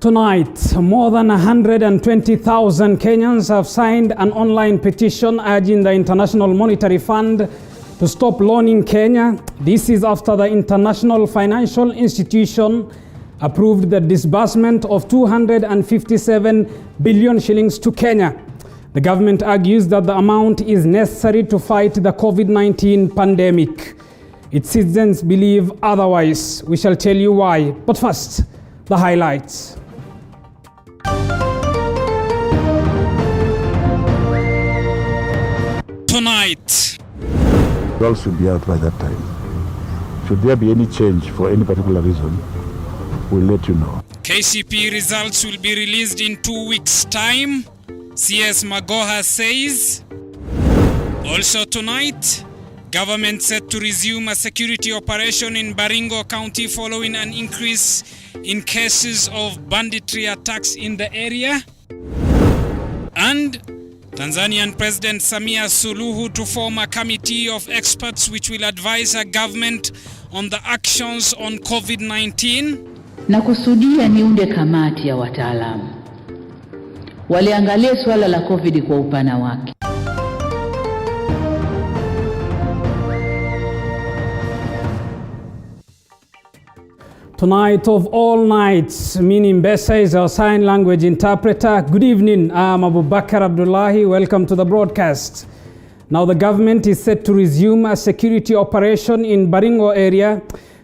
Tonight, more than 120,000 Kenyans have signed an online petition urging the International Monetary Fund to stop loaning Kenya. This is after the International Financial Institution approved the disbursement of 257 billion shillings to Kenya. The government argues that the amount is necessary to fight the COVID-19 pandemic. Its citizens believe otherwise. We shall tell you why. But first, the highlights. Tonight, results should be out by that time. Should there be any change for any particular reason, we'll let you know. KCP results will be released in 2 weeks' time, CS Magoha says. Also tonight, government set to resume a security operation in Baringo County following an increase in cases of banditry attacks in the area. And Tanzanian President Samia Suluhu to form a committee of experts which will advise her government on the actions on COVID-19. Na kusudia niunde kamati ya wataalamu waliangalia swala la COVID kwa upana wake. Tonight of all nights, Mini Mbesa is our sign language interpreter. Good evening, I'm Abubakar Abdullahi. Welcome to the broadcast. Now the government is set to resume a security operation in Baringo area.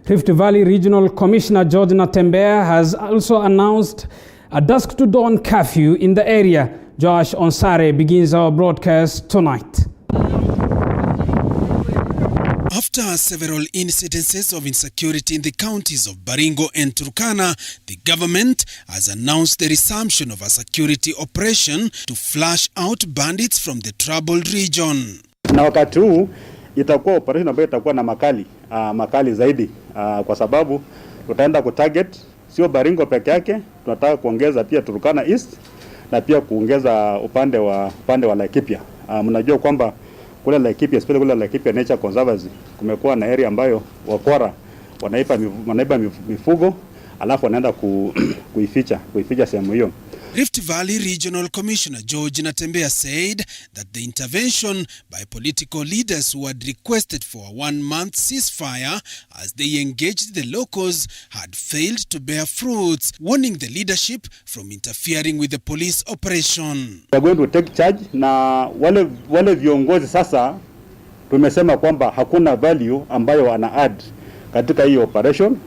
Rift Valley Regional Commissioner George Natembeya has also announced a dusk to dawn curfew in the area. Josh Onsare begins our broadcast tonight. After several incidences of insecurity in the counties of Baringo and Turkana, the government has announced the resumption of a security operation to flush out bandits from the troubled region. Na wakati huu itakuwa operation ambayo itakuwa na makali zaidi kwa sababu tutaenda kutarget sio Baringo peke yake, tunataka kuongeza pia Turkana East na pia kuongeza upande wa Laikipia. Mnajua kwamba kule Laikipia, especially kule Laikipia Nature Conservancy, kumekuwa na area ambayo wakora wanaiba mifugo alafu wanaenda kuificha sehemu hiyo. Rift Valley Regional Commissioner George Natembeya said that the intervention by political leaders who had requested for a 1-month ceasefire as they engaged the locals had failed to bear fruits, warning the leadership from interfering with the police operation. We are going to take charge na wale viongozi sasa tumesema kwamba hakuna value ambayo wana add katika hii operation.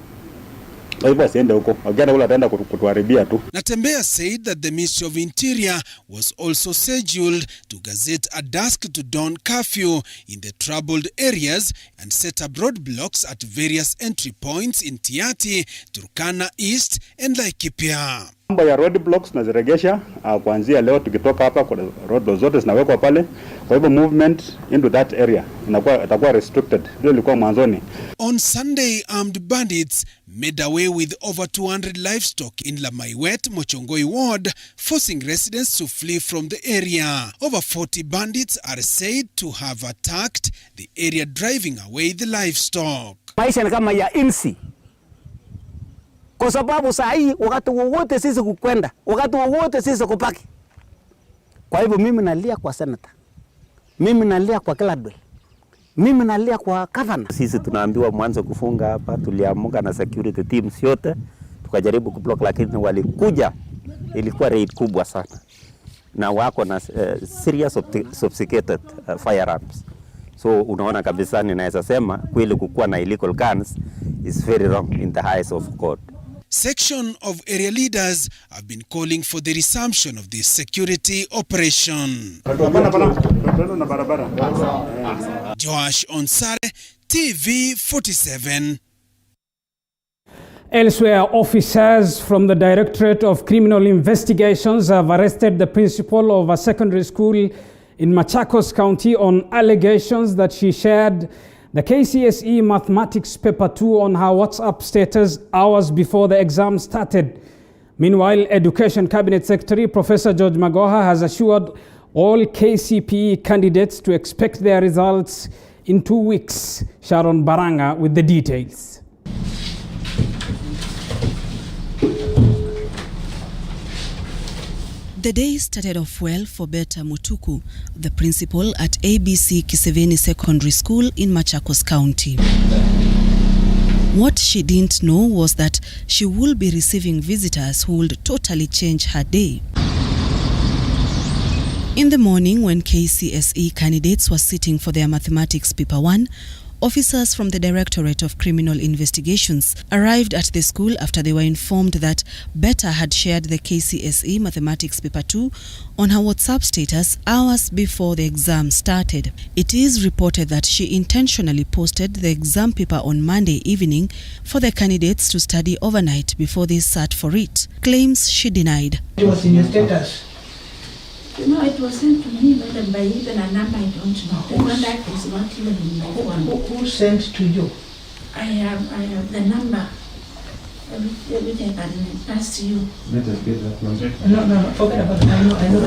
Natembeya said that the Ministry of Interior was also scheduled to gazette a dusk to dawn curfew in the troubled areas and set up roadblocks at various entry points in Tiati, Turkana East and Laikipia. Mambo ya roadblocks na ziregesha kuanzia leo tukitoka hapa kwa roadblocks zote zinawekwa pale. Kwa hivyo movement into that area itakuwa restricted. Ndio ilikuwa mwanzoni. On Sunday, armed bandits made away with over 200 livestock in Lamaiwet, Mochongoi ward, forcing residents to flee from the area. Over 40 bandits are said to have attacked the area, driving away the livestock. Maisha ni kama ya insi. Kwa sababu saa hii wakati wowote sisi kukwenda, wakati wowote sisi kupaki. Kwa hivyo mimi nalia kwa senator, mimi nalia kwa Gotv, mimi nalia kwa governor. Sisi tunaambiwa mwanzo kufunga hapa, tuliamuka na security teams yote, tukajaribu kublock lakini walikuja, ilikuwa raid kubwa sana. Na wako na serious sophisticated firearms. So unaona kabisa ninaweza sema kweli kukuwa na illegal guns is very wrong in the eyes of God. Section of area leaders have been calling for the resumption of this security operation. Josh Onsare, TV 47. Elsewhere, officers from the Directorate of Criminal Investigations have arrested the principal of a secondary school in Machakos County on allegations that she shared the KCSE Mathematics Paper 2 on her WhatsApp status hours before the exam started. Meanwhile, Education Cabinet Secretary Professor George Magoha has assured all KCPE candidates to expect their results in 2 weeks. Sharon Baranga with the details. The day started off well for Beta Mutuku, the principal at ABC Kiseveni Secondary School in Machakos County. What she didn't know was that she will be receiving visitors who would totally change her day. In the morning, when KCSE candidates were sitting for their mathematics paper 1, officers from the Directorate of Criminal Investigations arrived at the school after they were informed that Beta had shared the KCSE Mathematics Paper 2 on her WhatsApp status hours before the exam started. It is reported that she intentionally posted the exam paper on Monday evening for the candidates to study overnight before they sat for it, claims she denied. It was in your status. No, it was sent to me, but by even a number I don't know. The contact is not even in my phone. Who sent to you? I have the number. Everything I can pass to you. Let us get that number. No, forget about it. I know.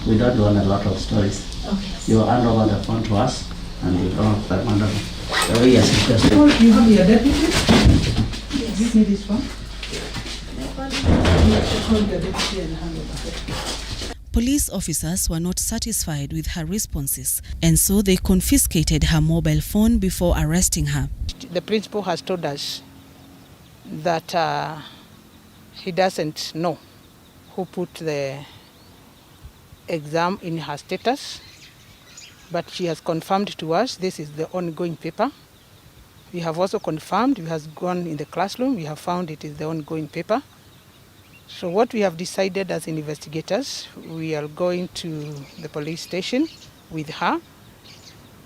We don't want a lot of stories. Okay. You hand over the phone to us, and we don't have that one. So we ask you question. You have your deputy? Yes. Give me this one. You have to call your deputy and hand over. Police officers were not satisfied with her responses, and so they confiscated her mobile phone before arresting her. The principal has told us that he doesn't know who put the exam in her status, but she has confirmed to us this is the ongoing paper. We have also confirmed, we have gone in the classroom, we have found it is the ongoing paper. So what we have decided as investigators, we are going to the police station with her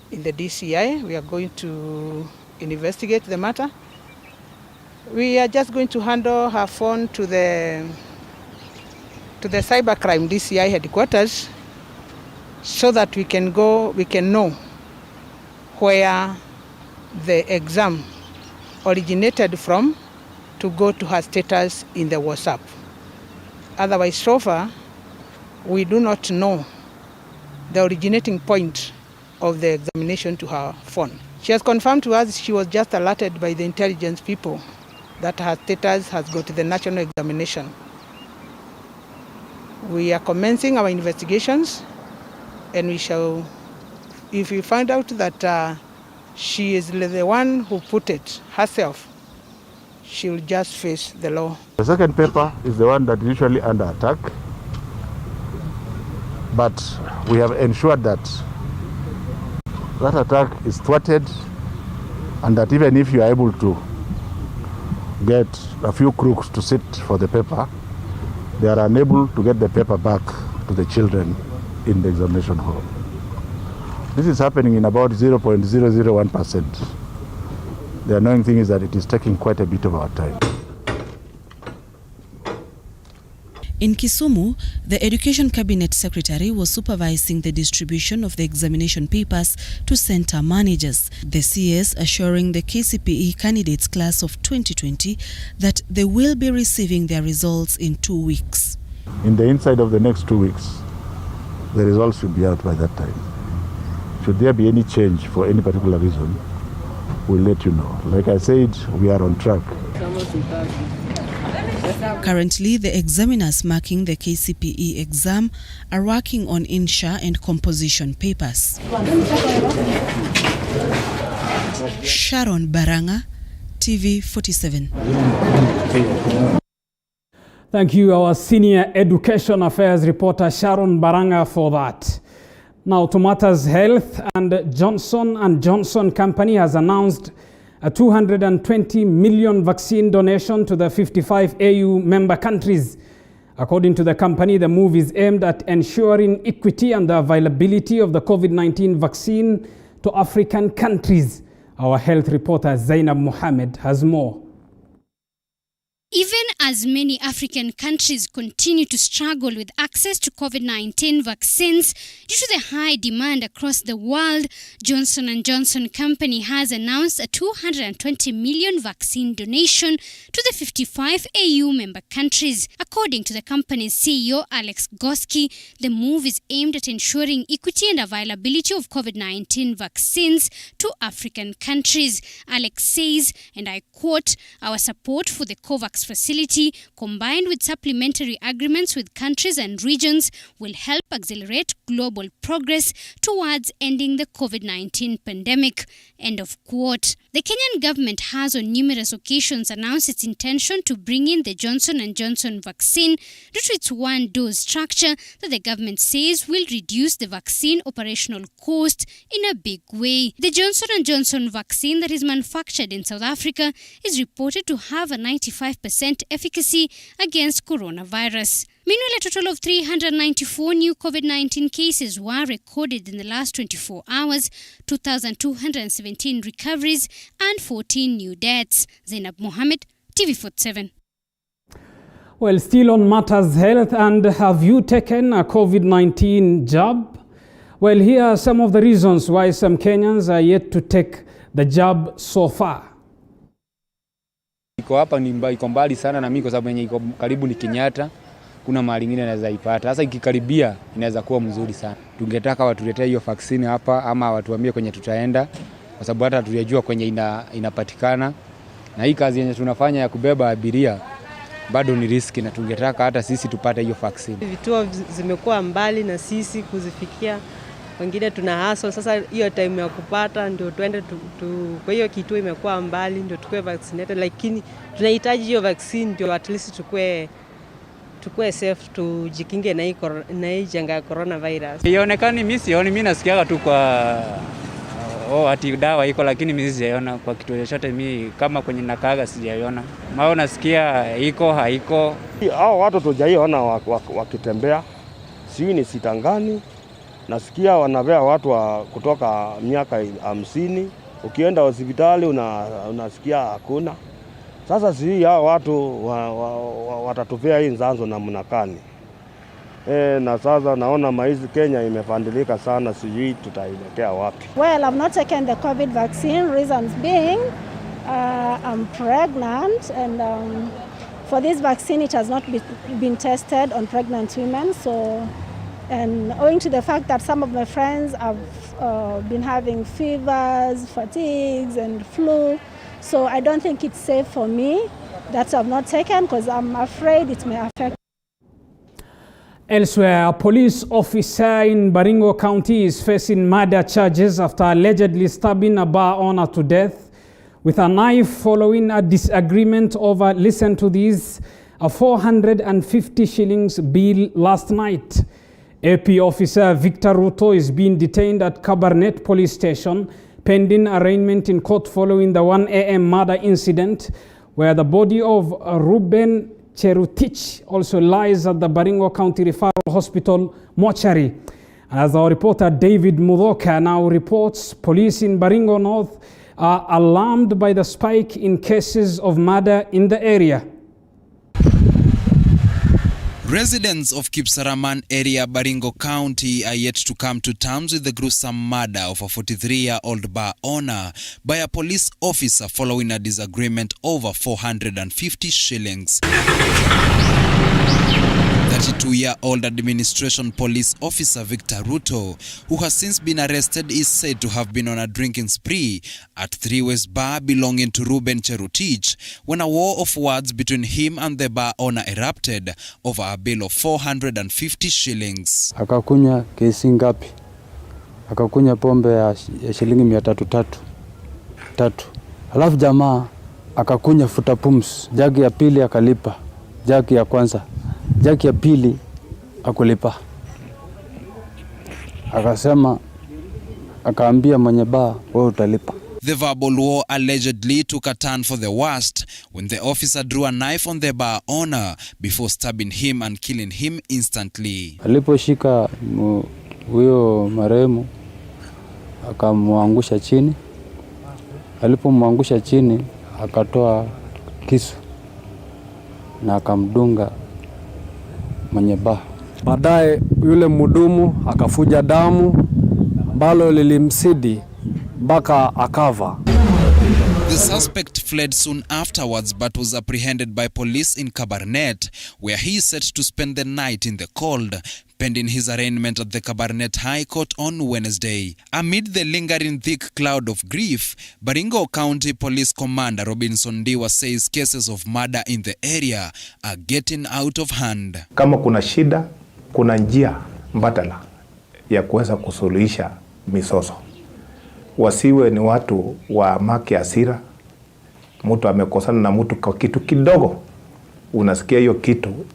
in the DCI. We are going to investigate the matter. We are just going to handle her phone to the cybercrime DCI headquarters so that we can know where the exam originated from to go to her status in the WhatsApp. Otherwise, so far, we do not know the originating point of the examination to her phone. She has confirmed to us she was just alerted by the intelligence people that her status has got to the national examination. We are commencing our investigations, and we shall, if we find out that she is the one who put it herself, she will just face the law. The second paper is the one that is usually under attack, but we have ensured that that attack is thwarted, and that even if you are able to get a few crooks to sit for the paper, they are unable to get the paper back to the children in the examination hall. This is happening in about 0.001%. The annoying thing is that it is taking quite a bit of our time. In Kisumu, the Education Cabinet Secretary was supervising the distribution of the examination papers to center managers. The CS assuring the KCPE candidates class of 2020 that they will be receiving their results in 2 weeks. In the inside of the next 2 weeks, the results should be out by that time. Should there be any change for any particular reason, we'll let you know. Like I said, we are on track. Currently, the examiners marking the KCPE exam are working on insha and composition papers. Sharon Baranga, TV 47. Thank you, our senior education affairs reporter Sharon Baranga, for that. Now to matters health, and Johnson & Johnson company has announced a 220 million vaccine donation to the 55 AU member countries. According to the company, the move is aimed at ensuring equity and the availability of the COVID-19 vaccine to African countries. Our health reporter Zainab Mohammed has more. Even as many African countries continue to struggle with access to COVID-19 vaccines due to the high demand across the world, Johnson & Johnson company has announced a 220 million vaccine donation to the 55 AU member countries. According to the company's CEO, Alex Goski, the move is aimed at ensuring equity and availability of COVID-19 vaccines to African countries. Alex says, and I quote, "Our support for the COVAX research facility, combined with supplementary agreements with countries and regions, will help accelerate global progress towards ending the COVID-19 pandemic. End of quote. The Kenyan government has on numerous occasions announced its intention to bring in the Johnson & Johnson vaccine due to its one-dose structure that the government says will reduce the vaccine operational cost in a big way. The Johnson & Johnson vaccine that is manufactured in South Africa is reported to have a 95% efficacy against coronavirus. Meanwhile, a total of 394 new COVID-19 cases were recorded in the last 24 hours, 2,217 recoveries and 14 new deaths. Zainab Mohammed, TV47. Well, still on matters health, and have you taken a COVID-19 jab? Well, here are some of the reasons why some Kenyans are yet to take the jab so far. Iko hapa iko mbali sana na mimi kwa sababu yenye iko karibu ni Kenyatta. Kuna mahali nyingine naweza ipata. Sasa ikikaribia inaweza kuwa mzuri sana. Tungetaka watuletee hiyo vaccine hapa ama watuambie kwenye tutaenda, kwa sababu hata tunajua kwenye inapatikana. Na hii kazi yenye tunafanya ya kubeba abiria bado ni riski, na tungetaka hata sisi tupate hiyo vaccine. Vituo zimekuwa mbali na sisi kuzifikia. Wengine tuna hustle, sasa hiyo time ya kupata ndio tuende kwa hiyo kituo imekuwa mbali ndio tukue vaccinated, lakini tunahitaji hiyo vaccine ndio at least tukue safe, tujikinge na hii janga ya coronavirus. Ionekani mimi sioni, mimi nasikia tu kwa ati dawa iko, lakini mimi sijaona kwa kitu chochote. Mimi kama kwenye nakaga sijaiona. Mao nasikia iko haiko. Hao watu tujaiona wakitembea. Sijui ni sitangani. Nasikia wanavea watu kutoka miaka 50. Ukienda hospitali unasikia hakuna. Sasa sijui hao watu watatupea hii nzanzo na mnakani. Na sasa naona maizi Kenya imefandilika sana, sijui tutaelekea wapi. Well, I've not taken the COVID vaccine, reasons being I'm pregnant, and for this vaccine it has not been tested on pregnant women. So, and owing to the fact that some of my friends have been having fevers, fatigues and flu, so I don't think it's safe for me that I've not taken, because I'm afraid it may affect. Elsewhere, a police officer in Baringo County is facing murder charges after allegedly stabbing a bar owner to death with a knife following a disagreement over, listen to this, a 450 shillings bill last night. AP officer Victor Ruto is being detained at Kabarnet police station pending arraignment in court following the 1 a.m. murder incident where the body of Ruben Cherutich also lies at the Baringo County Referral Hospital mortuary. As our reporter David Mudoka now reports, police in Baringo North are alarmed by the spike in cases of murder in the area. Residents of Kipsaraman area, Baringo County, are yet to come to terms with the gruesome murder of a 43-year-old bar owner by a police officer following a disagreement over 450 shillings. 32-year-old administration police officer Victor Ruto, who has since been arrested, is said to have been on a drinking spree at Three West Bar belonging to Ruben Cherutich when a war of words between him and the bar owner erupted over a bill of 450 shillings. Akakunya kesi ngapi? Akakunya pombe ya shilingi 300. Alafu jamaa akakunya futa pums, jagi ya pili akalipa, jagi ya kwanza, jagi ya pili akulipa. Akasema, akaambia mwenye baa, wewe utalipa. The verbal war allegedly took a turn for the worst when the officer drew a knife on the bar owner before stabbing him and killing him instantly. Aliposhika huyo marehemu akamwangusha chini. Alipomwangusha chini akatoa kisu na akamdunga mwenye baa. Baadaye yule mhudumu akafuja damu ambalo lilimsidi mpaka akava. The suspect fled soon afterwards but was apprehended by police in Kabarnet, where he is set to spend the night in the cold, pending his arraignment at the Kabarnet High Court on Wednesday. Amid the lingering thick cloud of grief, Baringo County Police Commander Robinson Diwa says cases of murder in the area are getting out of hand. Kama kuna shida, kuna njia mbadala ya kuweza kusuluhisha misoso. Wasiwe ni watu wa maki hasira, mtu amekosana na mtu kwa kitu kidogo, unasikia hiyo kitu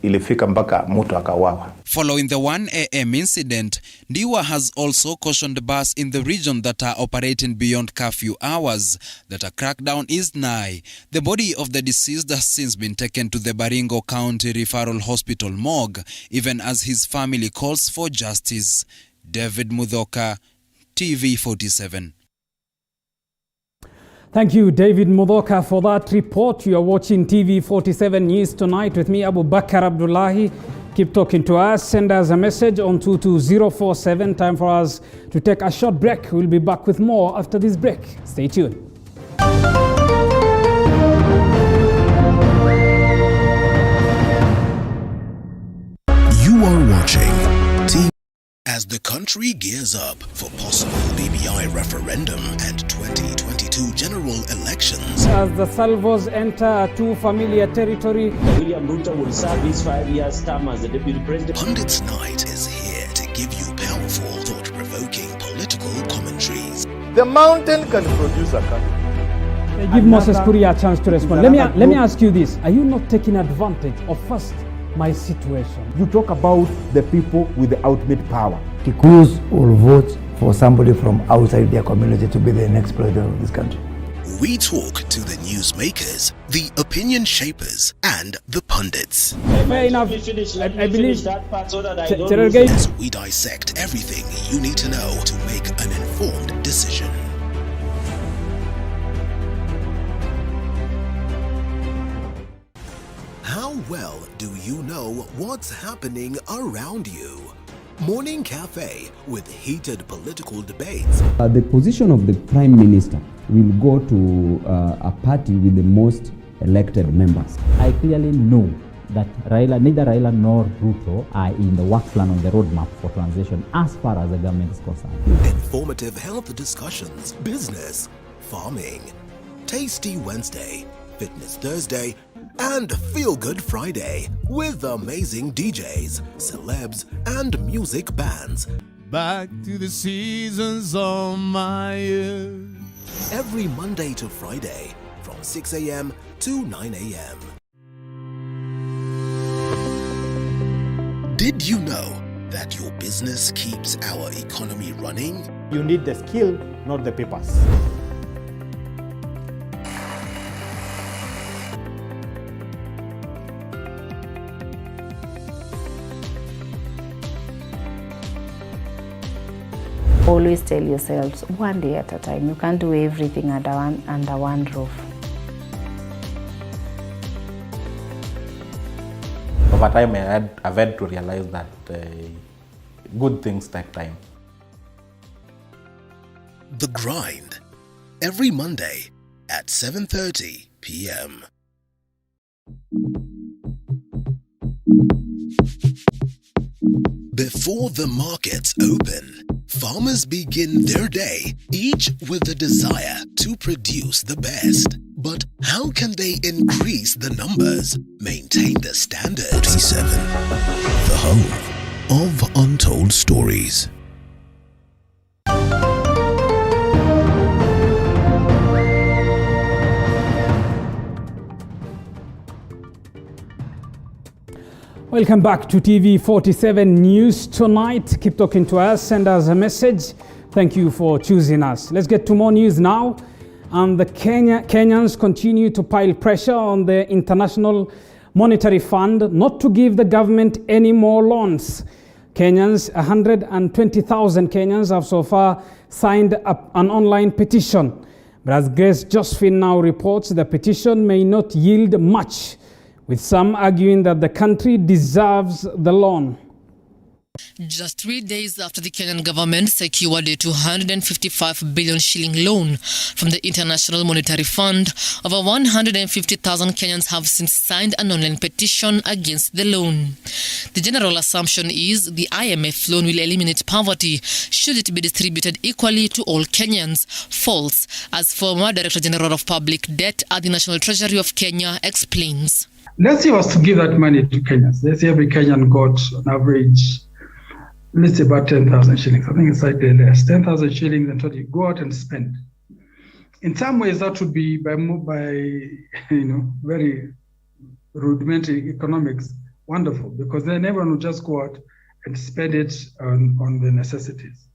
ilifika mpaka mtu akawawa. Following the 1 a.m. incident, Diwa has also cautioned bars in the region that are operating beyond curfew hours that a crackdown is nigh. The body of the deceased has since been taken to the Baringo County Referral Hospital morgue, even as his family calls for justice. David Mudhoka, TV47. Thank you, David Mudhoka, for that report. You are watching TV47 News Tonight with me, Abu Bakar Abdullahi. Keep talking to us. Send us a message on 22047. Time for us to take a short break. We'll be back with more after this break. Stay tuned. You are watching TV. As the country gears up for possible BBI referendum and 2022 general elections. As the salvos enter a too familiar territory. William Ruto will serve his 5-year term as the deputy president. Pundits Night is here to give you powerful, thought-provoking political commentaries. The mountain can produce a country. Give Moses Kuria a chance to respond. Let me ask you this. Are you not taking advantage of first my situation? You talk about the people with the ultimate power. Kikuyus will vote for somebody from outside their community to be the next president of this country. We talk to the newsmakers, the opinion shapers, and the pundits. Fair enough. I believe As we dissect everything you need to know to make an informed decision. How well do you know what's happening around you? Morning Cafe with heated political debates. The position of the Prime Minister will go to a party with the most elected members. I clearly know that neither Raila nor Ruto are in the work plan on the roadmap for transition as far as the government is concerned. Informative health discussions, business, farming, Tasty Wednesday, Fitness Thursday, and Feel Good Friday with amazing DJs, celebs, and music bands. Back to the seasons of my years. Every Monday to Friday from 6 a.m. to 9 a.m. Did you know that your business keeps our economy running? You need the skill, not the papers. Always tell yourselves, one day at a time. You can't do everything under one roof. Over time, I've had to realize that good things take time. The Grind, every Monday at 7:30 p.m. Before the markets open, farmers begin their day, each with the desire to produce the best. But how can they increase the numbers, maintain the standard? 7, the home of untold stories. Welcome back to TV47 News Tonight. Keep talking to us, send us a message. Thank you for choosing us. Let's get to more news now. And the Kenyans continue to pile pressure on the International Monetary Fund not to give the government any more loans. Kenyans, 120,000 Kenyans have so far signed up an online petition. But as Grace Josephine now reports, the petition may not yield much, with some arguing that the country deserves the loan. Just 3 days after the Kenyan government secured a 255 billion shilling loan from the International Monetary Fund, over 150,000 Kenyans have since signed an online petition against the loan. The general assumption is the IMF loan will eliminate poverty should it be distributed equally to all Kenyans. False, as former Director General of Public Debt at the National Treasury of Kenya explains. Let's say was to give that money to Kenyans. Let's say every Kenyan got on average, let's say about 10,000 shillings. I think it's slightly less. 10,000 shillings and you go out and spend. In some ways, that would be by very rudimentary economics, wonderful, because then everyone would just go out and spend it on the necessities.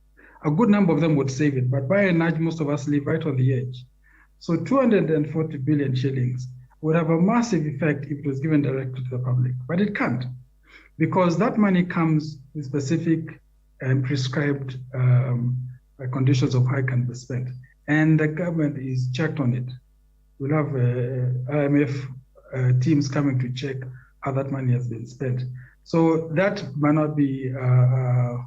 A good number of them would save it, but by and large, most of us live right on the edge. So 240 billion shillings would have a massive effect if it was given directly to the public, but it can't, because that money comes with specific and prescribed conditions of how it can be spent. And the government is checked on it. We'll have IMF teams coming to check how that money has been spent. So that might not be a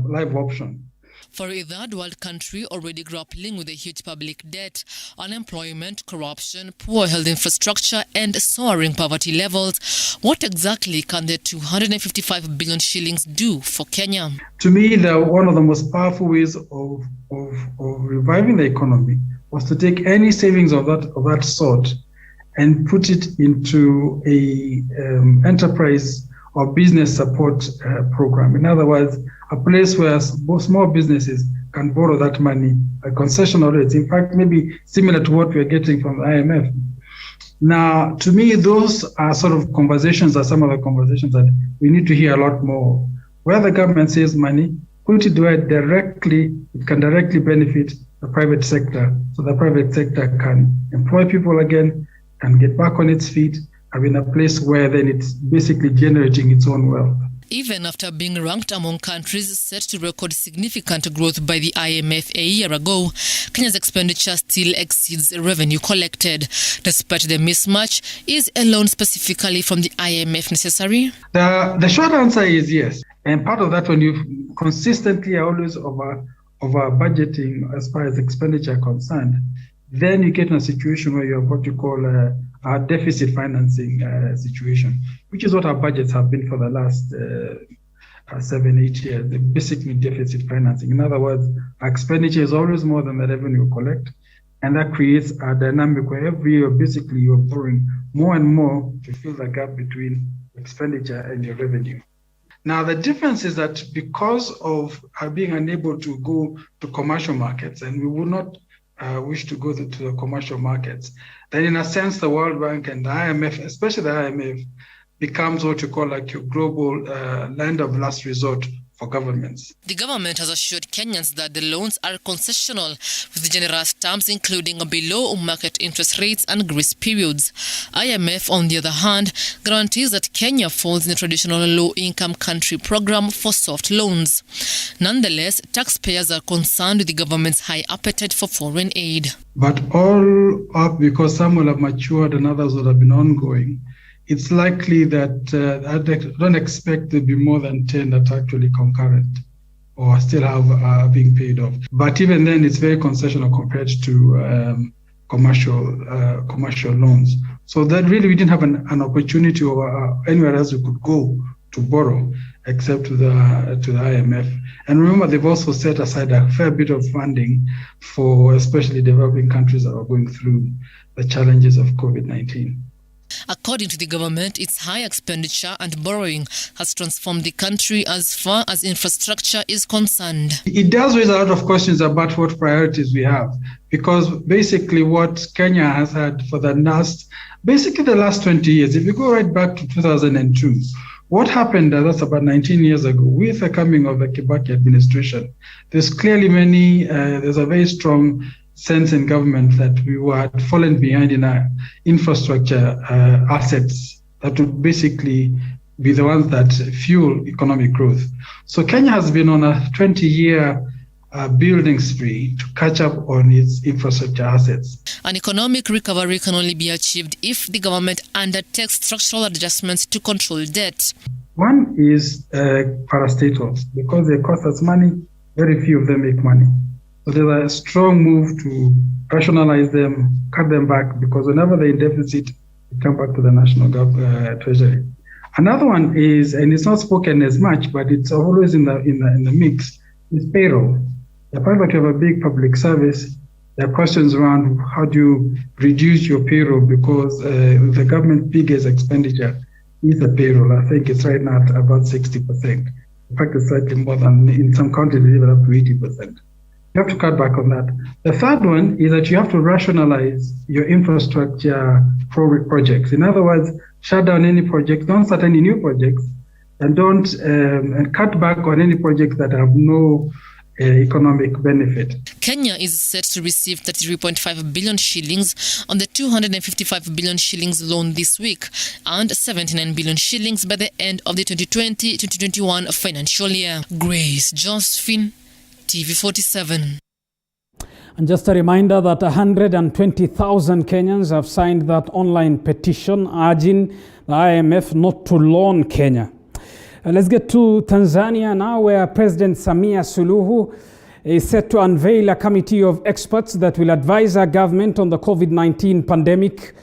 live option. For a third world country already grappling with a huge public debt, unemployment, corruption, poor health infrastructure, and soaring poverty levels, what exactly can the 255 billion shillings do for Kenya? To me, one of the most powerful ways of reviving the economy was to take any savings of that sort and put it into a enterprise or business support program. In other words, a place where small businesses can borrow that money at concessional rates. In fact, maybe similar to what we're getting from the IMF. Now, to me, those are sort of some of the conversations that we need to hear a lot more. Where the government saves money, put it where it can directly benefit the private sector, so the private sector can employ people again, can get back on its feet, and in a place where then it's basically generating its own wealth. Even after being ranked among countries set to record significant growth by the IMF a year ago, Kenya's expenditure still exceeds revenue collected. Despite the mismatch, is a loan specifically from the IMF necessary? The short answer is yes. And part of that, when you consistently are always over budgeting as far as expenditure concerned, then you get in a situation where you have what you call a deficit financing situation, which is what our budgets have been for the last 7-8 years. They're basically deficit financing. In other words, our expenditure is always more than the revenue we collect, and that creates a dynamic where every year basically you're borrowing more and more to fill the gap between expenditure and your revenue. Now, the difference is that because of being unable to go to commercial markets, and we would not wish to go to the commercial markets, then in a sense, the World Bank and the IMF, especially the IMF, becomes what you call like your global land of last resort for governments. The government has assured Kenyans that the loans are concessional, with generous terms including below market interest rates and grace periods. IMF, on the other hand, guarantees that Kenya falls in the traditional low-income country program for soft loans. Nonetheless, taxpayers are concerned with the government's high appetite for foreign aid. But all up, because some will have matured and others will have been ongoing, it's likely that I don't expect there to be more than 10 that are actually concurrent or still have being paid off. But even then, it's very concessional compared to commercial loans. So that really we didn't have an opportunity or anywhere else we could go to borrow except to the IMF. And remember, they've also set aside a fair bit of funding for especially developing countries that are going through the challenges of COVID-19. According to the government, its high expenditure and borrowing has transformed the country as far as infrastructure is concerned. It does raise a lot of questions about what priorities we have, because basically what Kenya has had for the last 20 years, if you go right back to 2002, what happened, that's about 19 years ago, with the coming of the Kibaki administration, there's clearly there's a very strong sense in government that we had fallen behind in our infrastructure assets that would basically be the ones that fuel economic growth. So Kenya has been on a 20-year building spree to catch up on its infrastructure assets. An economic recovery can only be achieved if the government undertakes structural adjustments to control debt. One is parastatals, because they cost us money, very few of them make money. So there's a strong move to rationalize them, cut them back, because whenever they're in deficit, they come back to the national treasury. Another one is, and it's not spoken as much, but it's always in the mix, is payroll. The fact that you have a big public service, there are questions around how do you reduce your payroll, because the government's biggest expenditure is the payroll. I think it's right now at about 60%. In fact, it's slightly more than, in some countries, even up to 80%. You have to cut back on that. The third one is that you have to rationalize your infrastructure projects. In other words, shut down any projects, don't start any new projects, and don't and cut back on any projects that have no economic benefit. Kenya is set to receive 33.5 billion shillings on the 255 billion shillings loan this week and 79 billion shillings by the end of the 2020-2021 financial year. Grace Josephine, TV47. And just a reminder that 120,000 Kenyans have signed that online petition urging the IMF not to loan Kenya. Let's get to Tanzania now, where President Samia Suluhu is set to unveil a committee of experts that will advise our government on the COVID-19 pandemic.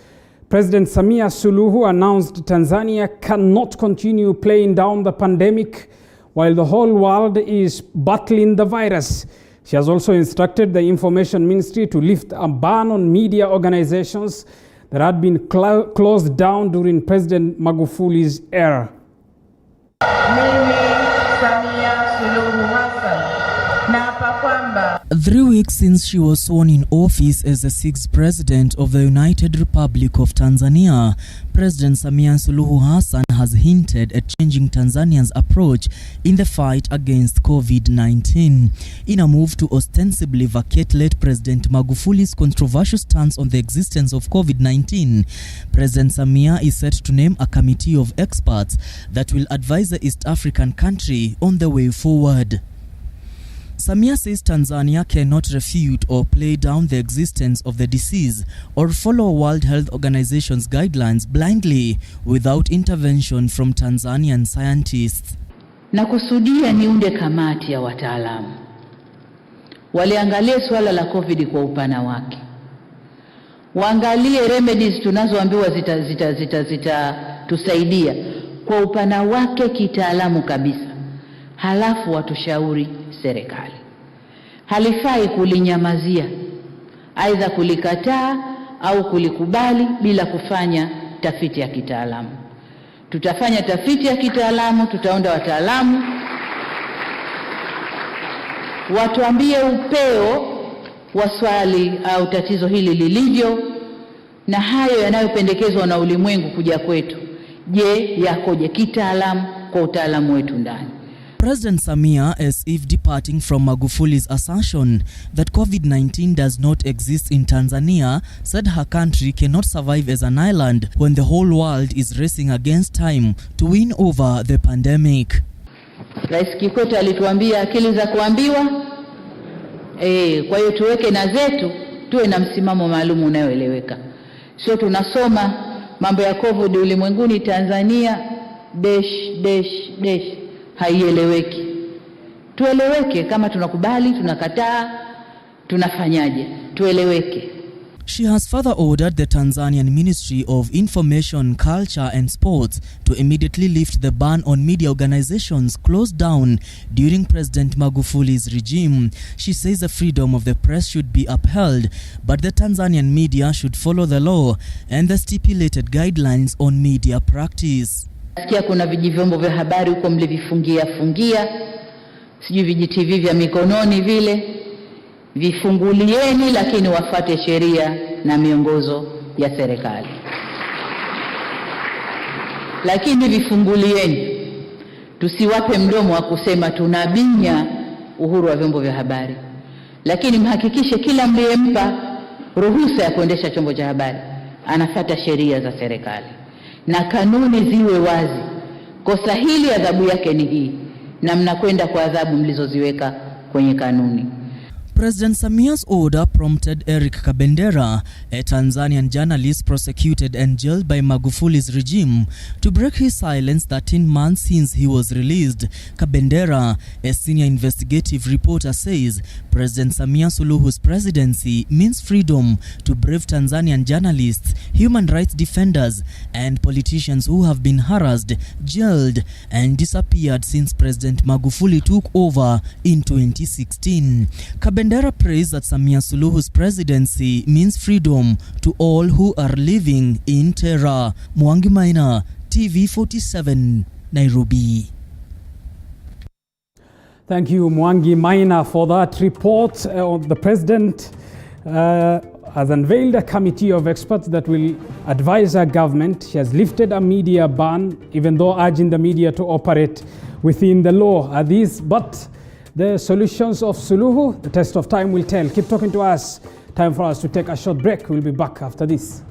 President Samia Suluhu announced Tanzania cannot continue playing down the pandemic while the whole world is battling the virus. She has also instructed the Information Ministry to lift a ban on media organizations that had been closed down during President Magufuli's era. 3 weeks since she was sworn in office as the 6th President of the United Republic of Tanzania, President Samia Suluhu Hassan has hinted at changing Tanzanians' approach in the fight against COVID-19. In a move to ostensibly vacate late President Magufuli's controversial stance on the existence of COVID-19, President Samia is set to name a committee of experts that will advise the East African country on the way forward. Samia says Tanzania cannot refute or play down the existence of the disease or follow World Health Organization's guidelines blindly without intervention from Tanzanian scientists. Nakusudia niunde kamati ya wataalamu waliangalie swala la COVID kwa upana wake, waangalie remedies tunazoambiwa tusaidia kwa upana wake kitaalamu kabisa, halafu watushauri serikali. Halifai kulinyamazia, aidha kulikataa au kulikubali bila kufanya tafiti ya kitaalamu. Tutafanya tafiti ya kitaalamu, tutaonda wataalamu watuambie upeo wa swali au tatizo hili lilivyo, na hayo yanayopendekezwa na ulimwengu kuja kwetu, je, yakoje kitaalamu kwa utaalamu wetu ndani. President Samia, as if departing from Magufuli's assertion that COVID-19 does not exist in Tanzania, said her country cannot survive as an island when the whole world is racing against time to win over the pandemic. Rais Kikwete alituambia akili za kuambiwa. Kwa hiyo tuweke na zetu, tuwe na msimamo maalum unaoeleweka. Sio tunasoma mambo ya COVID ulimwenguni, Tanzania haieleweki. Tueleweke, kama tunakubali, tunakataa, tunafanyaje? Tueleweke. She has further ordered the Tanzanian Ministry of Information, Culture and Sports to immediately lift the ban on media organizations closed down during President Magufuli's regime. She says the freedom of the press should be upheld, but the Tanzanian media should follow the law and the stipulated guidelines on media practice. Sikia kuna vijivyombo vya habari huko mlivifungia, sijui vijitv vya mikononi vile, vifungulieni, lakini wafuate sheria na miongozo ya serikali. Lakini vifungulieni, tusiwape mdomo wa kusema tunabinya uhuru wa vyombo vya habari, lakini mhakikishe kila mliyempa ruhusa ya kuendesha chombo cha habari anafuata sheria za serikali na kanuni ziwe wazi. Kosa hili adhabu yake ni hii, na mnakwenda kwa adhabu mlizoziweka kwenye kanuni. President Samia's order prompted Eric Kabendera, a Tanzanian journalist prosecuted and jailed by Magufuli's regime, to break his silence 13 months since he was released. Kabendera, a senior investigative reporter, says President Samia Suluhu's presidency means freedom to brave Tanzanian journalists, human rights defenders, and politicians who have been harassed, jailed, and disappeared since President Magufuli took over in 2016. Kabendera praised that Samia Suluhu's presidency means freedom to all who are living in terror. Mwangi Maina, TV47, Nairobi. Thank you, Mwangi Maina, for that report. The president has unveiled a committee of experts that will advise our government. She has lifted a media ban, even though urging the media to operate within the law. Are these but the solutions of Suluhu? The test of time will tell. Keep talking to us. Time for us to take a short break. We'll be back after this.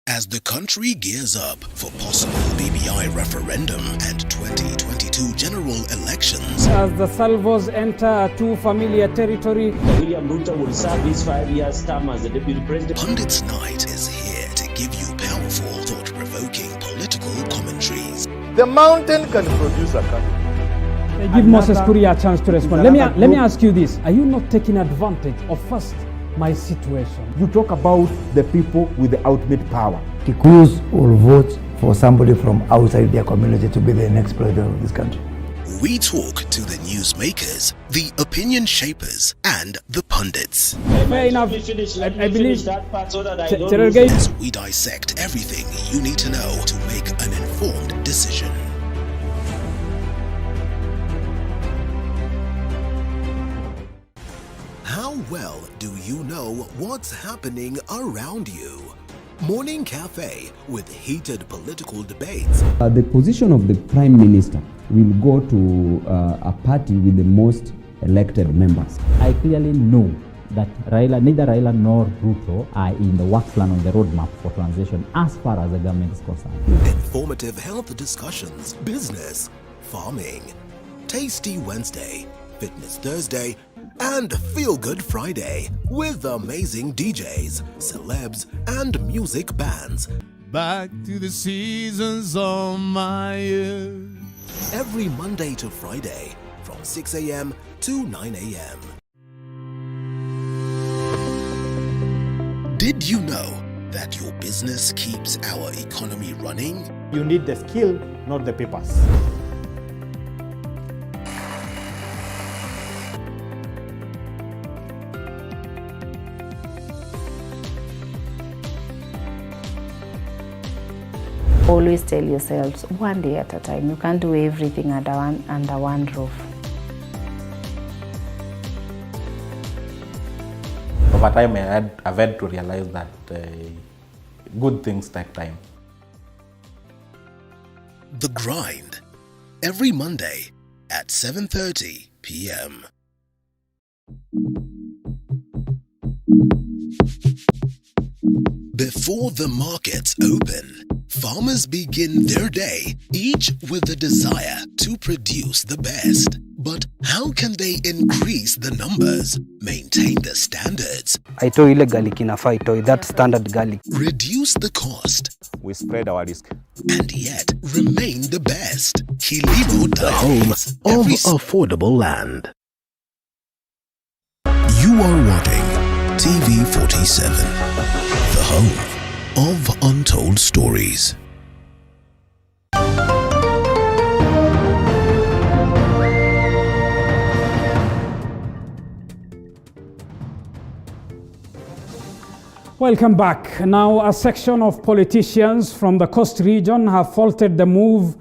As the country gears up for possible BBI referendum and 2022 general elections, as the salvos enter too familiar territory, William Ruto will serve his 5-year term as the deputy president. Pundits Night is here to give you powerful, thought-provoking political commentaries. The mountain can produce a country. Give Moses Kuria a chance to respond. Let me ask you this. Are you not taking advantage of first my situation? You talk about the people with the ultimate power. Kikuyus will vote for somebody from outside their community to be the next president of this country. We talk to the newsmakers, the opinion shapers, and the pundits. Fair enough. I believe that part so that I don't lose. As we dissect everything you need to know to make an informed decision. How well do you know what's happening around you? Morning Cafe with heated political debates. The position of the Prime Minister will go to a party with the most elected members. I clearly know that neither Raila nor Ruto are in the work plan on the roadmap for transition as far as the government is concerned. Informative health discussions, business, farming, Tasty Wednesday, Fitness Thursday, and Feel Good Friday with amazing DJs, celebs, and music bands. Back to the seasons of my youth. Every Monday to Friday from 6 a.m. to 9 a.m. Did you know that your business keeps our economy running? You need the skill, not the papers. Always tell yourselves, one day at a time. You can't do everything under one roof. Over time, I've had to realize that good things take time. The Grind, every Monday at 7:30 p.m. Before the markets open, farmers begin their day, each with the desire to produce the best. But how can they increase the numbers, maintain the standards, Aitoi ile garlic inafaa itoi, that standard garlic, reduce the cost, We spread our risk, and yet remain the best? Kilimo, the home of affordable land. You are watching TV47, the home of untold stories. Welcome back. Now, a section of politicians from the coast region have faulted the move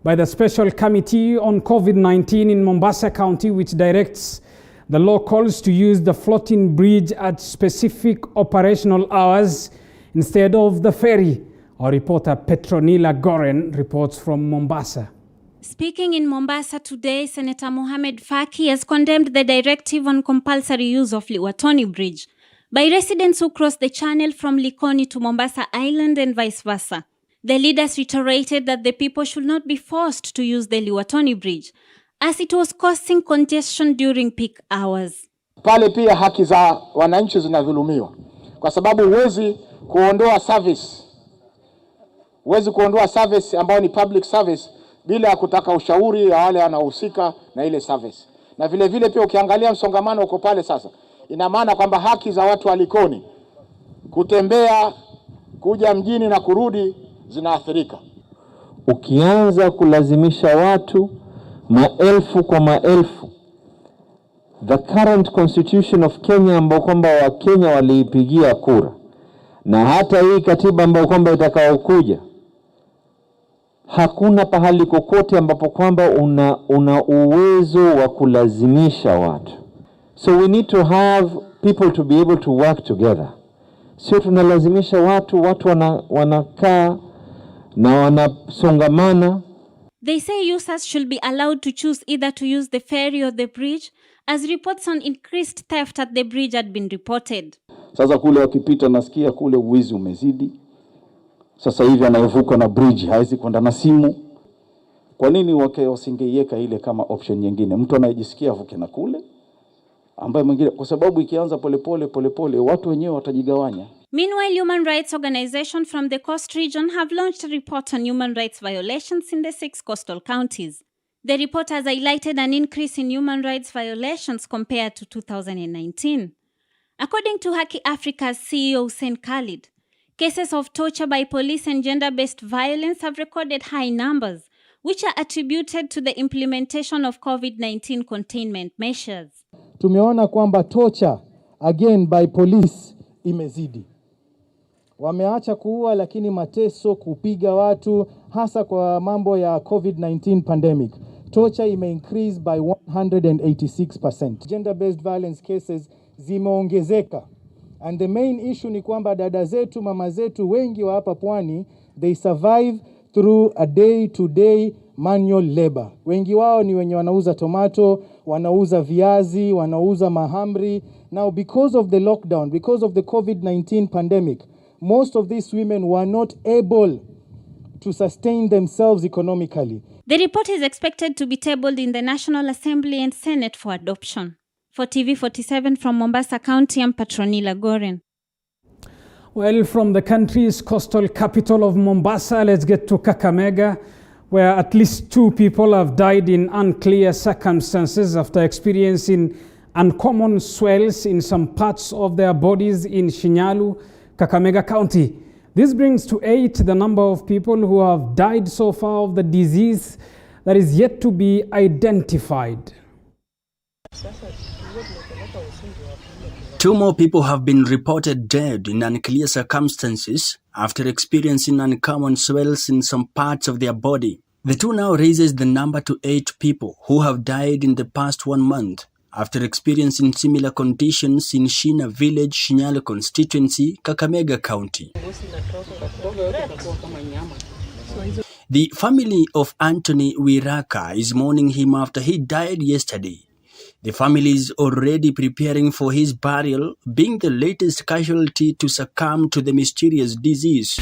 by the Special Committee on COVID-19 in Mombasa County, which directs the locals to use the floating bridge at specific operational hours instead of the ferry. Our reporter Petronila Goren reports from Mombasa. Speaking in Mombasa today, Senator Mohamed Faki has condemned the directive on compulsory use of Liwatoni Bridge by residents who cross the channel from Likoni to Mombasa Island and vice versa. The leaders reiterated that the people should not be forced to use the Liwatoni Bridge, as it was causing congestion during peak hours. Pale pia haki za wananchi zinadhulumiwa kwa sababu huwezi kuondoa service ambayo ni public service bila ya kutaka ushauri ya wale wanaohusika na ile service. Na vile vile pia ukiangalia msongamano uko pale sasa, ina maana kwamba haki za watu wa Likoni kutembea kuja mjini na kurudi zinaathirika. Ukianza kulazimisha watu maelfu kwa maelfu, the current constitution of Kenya ambao kwamba wa Kenya waliipigia kura, na hata hii katiba ambao kwamba itakayokuja, hakuna pahali kokote ambapo kwamba una uwezo wa kulazimisha watu. So we need to have people to be able to work together. Sio tunalazimisha watu wanakaa na wanasongamana. They say users should be allowed to choose either to use the ferry or the bridge, as reports on increased theft at the bridge had been reported. Sasa kule wakipita nasikia kule uwizi umezidi. Sasa hivi anayevuka na bridge hawezi kwenda na simu. Kwa nini wasingeiweka ile kama option nyingine? Mtu anayejisikia avuke na kule, ambaye mwingine, kwa sababu ikianza polepole watu wenyewe watajigawanya. Meanwhile, human rights organizations from the coast region have launched a report on human rights violations in the 6 coastal counties. The report has highlighted an increase in human rights violations compared to 2019. According to Haki Africa's CEO Hussein Khalid, cases of torture by police and gender-based violence have recorded high numbers, which are attributed to the implementation of COVID-19 containment measures. Tumeona kwamba torture again by police imezidi. Wameacha kuua, lakini mateso, kupiga watu, hasa kwa mambo ya COVID-19 pandemic, torture increased by 186%. Gender-based violence cases zimeongezeka. And the main issue ni kwamba dada zetu, mama zetu wengi wa hapa pwani, they survive through a day-to-day manual labor. Wengi wao ni wenye wanauza tomato, wanauza viazi, wanauza mahamri. Now because of the lockdown, because of the COVID-19 pandemic, most of these women were not able to sustain themselves economically. The report is expected to be tabled in the National Assembly and Senate for adoption. For TV47 from Mombasa County, I'm Patronila Goren. Well, from the country's coastal capital of Mombasa, let's get to Kakamega, where at least 2 people have died in unclear circumstances after experiencing uncommon swells in some parts of their bodies in Shinyalu, Kakamega County. This brings to 8 the number of people who have died so far of the disease that is yet to be identified. 2 more people have been reported dead in unclear circumstances after experiencing uncommon swells in some parts of their body. The 2 now raises the number to 8 people who have died in the past 1 month after experiencing similar conditions in Shina Village, Shinyalu constituency, Kakamega County. The family of Anthony Wiraka is mourning him after he died yesterday. The family is already preparing for his burial, being the latest casualty to succumb to the mysterious disease.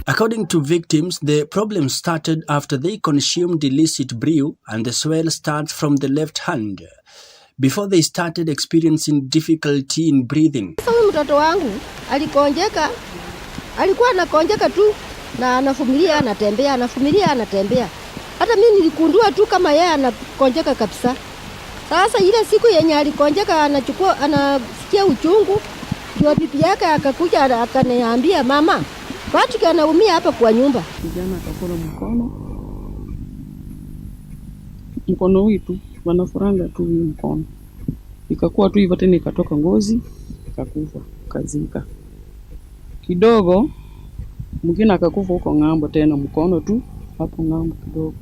According to victims, the problem started after they consumed illicit brew and the swell starts from the left hand. Before they started experiencing difficulty in breathing. Mtoto wangu alikuwa anakonjeka tu na anafumilia anatembea. Hata mimi nilikundua tu kama yeye anakonjeka kabisa. Sasa ile siku yenye alikonjeka anasikia uchungu, ndio bibi yake akakuja akaniambia, mama, watu kanaumia hapa kwa nyumba. Kijana akakula mkono witu wanafuranga tu mkono, ikakuwa tu hivyo tena, ikatoka ngozi, ikakufa, kazika kidogo. Mwingine akakufa huko ng'ambo tena, mkono tu hapo ng'ambo kidogo,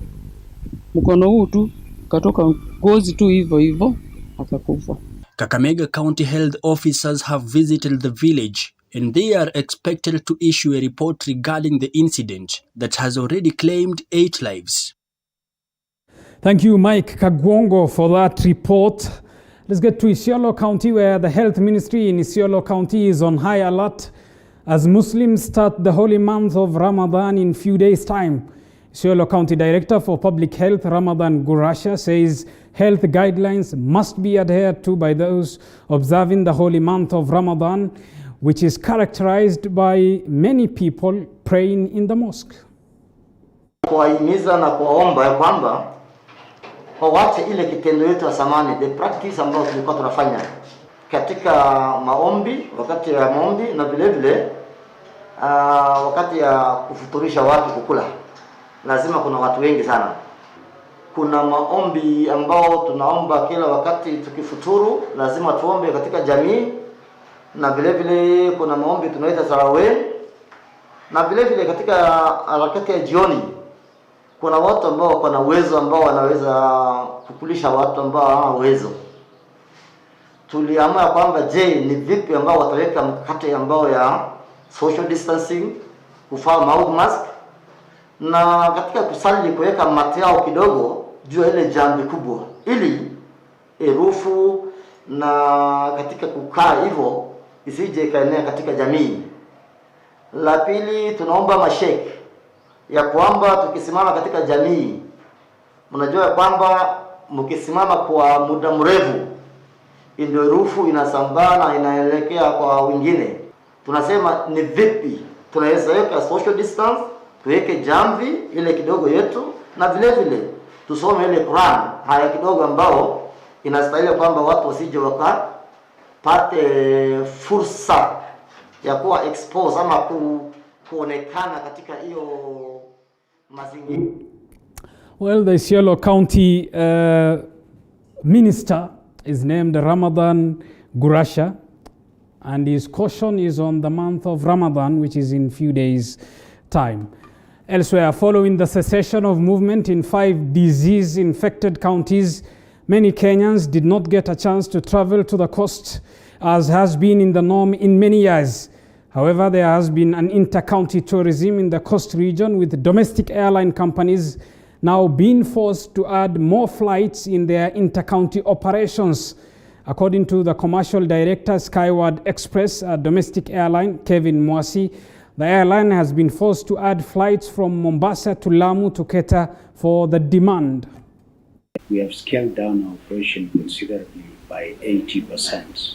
mkono huu tu katoka ngozi tu hivyo akakufa. Kakamega County health officers have visited the village and they are expected to issue a report regarding the incident that has already claimed 8 lives. Thank you, Mike Kagwongo, for that report. Let's get to Isiolo County, where the Health Ministry in Isiolo County is on high alert as Muslims start the holy month of Ramadan in few days' time. Isiolo County Director for Public Health, Ramadan Gurasha, says health guidelines must be adhered to by those observing the holy month of Ramadan, which is characterized by many people praying in the mosque. Kuwahimiza na kuwaomba ya kwamba wawache ile kitendo yetu ya zamani, the practice ambayo tulikuwa tunafanya katika maombi, wakati ya maombi na vile vile wakati ya kufuturisha watu kukula. Lazima kuna watu wengi sana. Kuna maombi ambao tunaomba kila wakati tukifuturu, lazima tuombe katika jamii, na vile vile kuna maombi tunaita tarawih, na vile vile katika harakati ya jioni kuna watu ambao wako na uwezo ambao wanaweza kukulisha watu ambao hawana uwezo. Tuliamua kwamba je, ni vipi ambao wataweka mkakati ambao ya social distancing, kuvaa mouth mask, na katika kusali kuweka material kidogo juu ya ile jambi kubwa ili herufu na katika kukaa hivyo isije kaenea katika jamii. La pili, tunaomba mashek ya kwamba tukisimama katika jamii, mnajua kwamba mkisimama kwa muda mrefu ndio herufu inasambaa na inaelekea kwa wengine. Tunasema ni vipi tunaweza weka social distance, tuweke jamvi ile kidogo yetu, na vile vile tusome ile Quran haya kidogo ambao inastahili kwamba watu wasije wakapate fursa ya kuwa expose ama kuonekana katika hiyo mazingira. Well, the Isiolo County minister is named Ramadan Gurasha, and his caution is on the month of Ramadan, which is in few days' time. Elsewhere, following the cessation of movement in 5 disease-infected counties, many Kenyans did not get a chance to travel to the coast, as has been in the norm in many years. However, there has been an inter-county tourism in the coast region, with domestic airline companies now being forced to add more flights in their inter-county operations. According to the commercial director, Skyward Express, a domestic airline, Kevin Mwasi, the airline has been forced to add flights from Mombasa to Lamu to cater for the demand. We have scaled down our operation considerably by 80%.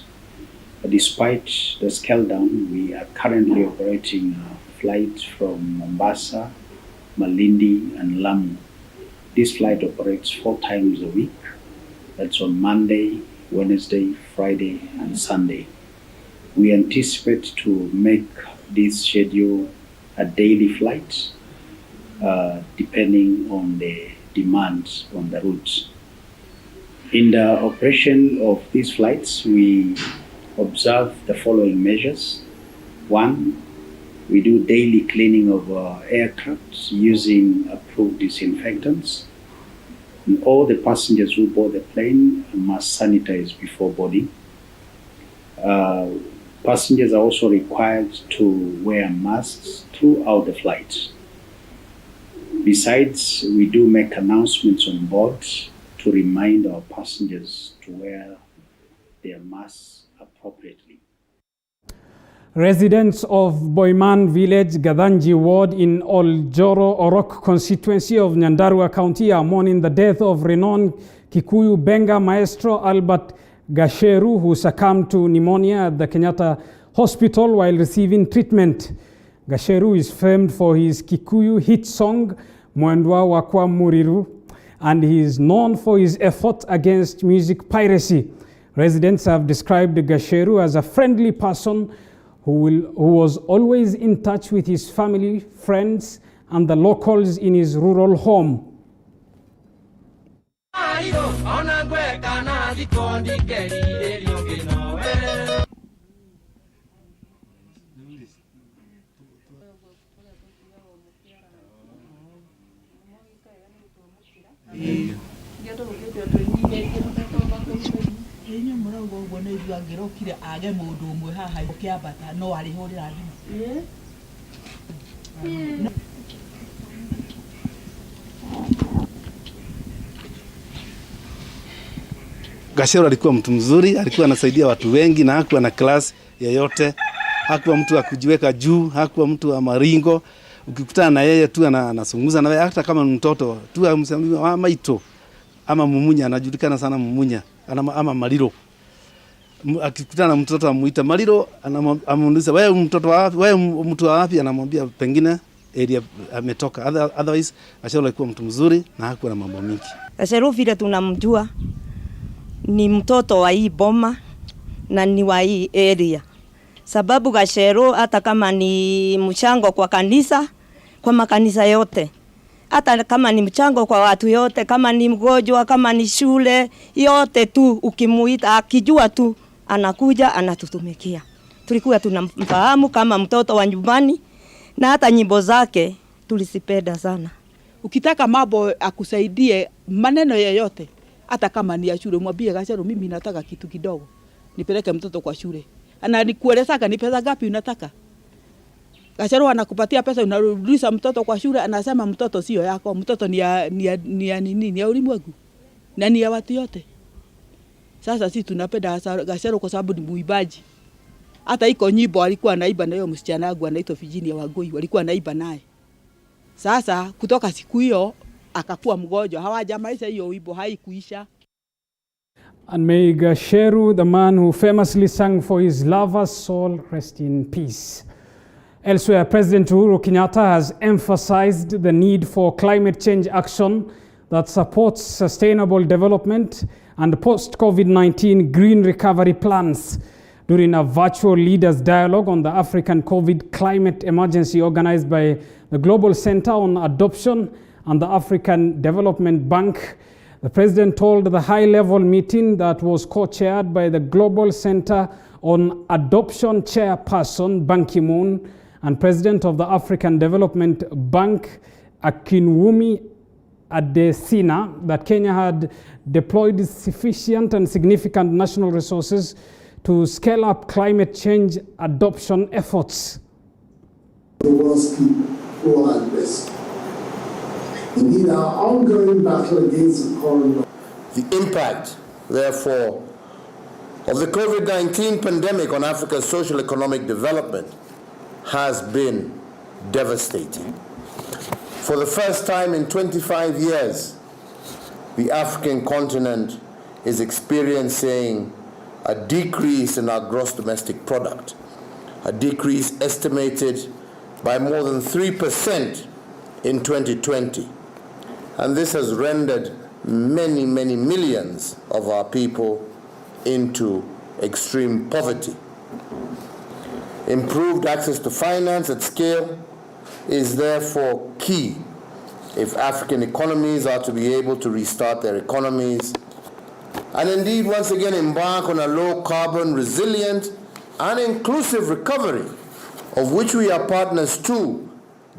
But despite the scale down, we are currently operating flights from Mombasa, Malindi, and Lamu. This flight operates 4 times a week. That's on Monday, Wednesday, Friday, and Sunday. We anticipate to make this schedule a daily flight, depending on the demands on the routes. In the operation of these flights, we observe the following measures. 1, we do daily cleaning of aircraft using approved disinfectants. And all the passengers who board the plane must sanitize before boarding. Passengers are also required to wear masks throughout the flight. Besides, we do make announcements on board to remind our passengers to wear their masks appropriately. Residents of Boiman Village, Gadanji Ward in Oljoro Orok constituency of Nyandarua County are mourning the death of renowned Kikuyu Benga maestro Albert Gasheru, who succumbed to pneumonia at the Kenyatta Hospital while receiving treatment. Gasheru is famed for his Kikuyu hit song Mwendwa Wakwa Muriru, and he is known for his effort against music piracy. Residents have described Gasheru as a friendly person who was always in touch with his family, friends, and the locals in his rural home. Inyo murago ubone igangirokire age mundu umwe haha kiambata no arihurira thimu. Gachagua alikuwa mtu mzuri, alikuwa anasaidia watu wengi na hakuwa na class yeyote. Hakuwa mtu wa kujiweka juu, hakuwa mtu wa maringo. Ukikutana na yeye tu anazungumza na wewe hata kama mtoto tu amsemia maito ama mumunya, anajulikana sana mumunya ama Maliro. Akikutana na mtoto amuita Maliro, anamuuliza wewe mtoto wapi, wewe mtu wapi, anamwambia pengine area ametoka. Otherwise Gachagua alikuwa mtu mzuri na hakuwa na mambo mingi. Gachagua vile tunamjua ni mtoto wa hii boma na ni wa hii area. Sababu Gachagua hata kama ni mchango kwa kanisa, kwa makanisa yote, hata kama ni mchango kwa watu yote, kama ni mgonjwa, kama ni shule, yote tu ukimuita akijua tu anakuja anatutumikia. Tulikuwa tunamfahamu kama mtoto wa nyumbani na hata nyimbo zake tulisipenda sana. Ukitaka mambo akusaidie maneno yoyote, hata kama ni ya shule, mwambie Gachagua mimi nataka kitu kidogo, nipeleke mtoto kwa shule. Ananikueleza ni pesa ngapi unataka. Gachagua anakupatia pesa, unarudisha mtoto kwa shule, anasema mtoto sio yako, mtoto ni ya ulimwengu na ni ya watu yote. Sasa sisi tunapenda Gachagua kwa sababu ni muibaji. Hata iko nyimbo alikuwa anaiba na yeye msichana wangu anaitwa Virginia Wangui, walikuwa anaiba naye. Sasa kutoka siku hiyo akakuwa mgonjwa, hawajamaliza hiyo wimbo, haikuisha. And may Gachagua, the man who famously sang for his lover's soul, rest in peace. Elsewhere, President Uhuru Kenyatta has emphasized the need for climate change action that supports sustainable development and post-COVID-19 green recovery plans during a virtual leaders dialogue on the African COVID climate emergency organized by the Global Center on Adoption and the African Development Bank. The president told the high-level meeting that was co-chaired by the Global Center on Adoption chairperson Ban Ki-moon and president of the African Development Bank Akinwumi Adesina that Kenya had deployed sufficient and significant national resources to scale up climate change adoption efforts. The world's people who are at risk. Indeed, our ongoing battle against the coronavirus. The impact, therefore, of the COVID-19 pandemic on Africa's social economic development has been devastating. For the first time in 25 years, the African continent is experiencing a decrease in our gross domestic product, a decrease estimated by more than 3% in 2020. And this has rendered many, many millions of our people into extreme poverty. Improved access to finance at scale is therefore key if African economies are to be able to restart their economies and indeed once again embark on a low carbon, resilient and inclusive recovery of which we are partners to,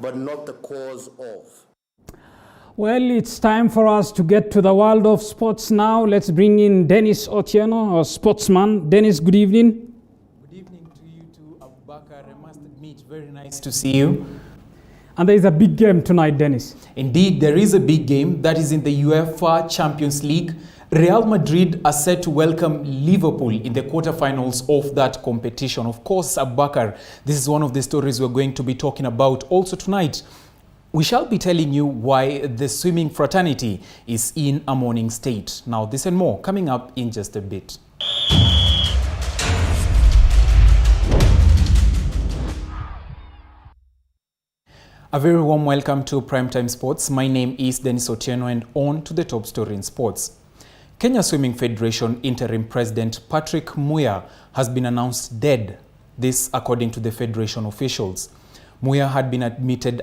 but not the cause of. Well, it's time for us to get to the world of sports now. Let's bring in Dennis Otieno, our sportsman. Dennis, good evening. Good evening to you too, Abubakar. I must admit, very nice to see you. And there is a big game tonight, Dennis. Indeed, there is a big game that is in the UEFA Champions League. Real Madrid are set to welcome Liverpool in the quarterfinals of that competition. Of course, Abubakar, this is one of the stories we're going to be talking about also tonight. We shall be telling you why the swimming fraternity is in a mourning state. Now, this and more coming up in just a bit. A very warm welcome to Primetime Sports. My name is Dennis Otieno and on to the top story in sports. Kenya Swimming Federation Interim President Patrick Muya has been announced dead. This according to the Federation officials. Muya had been admitted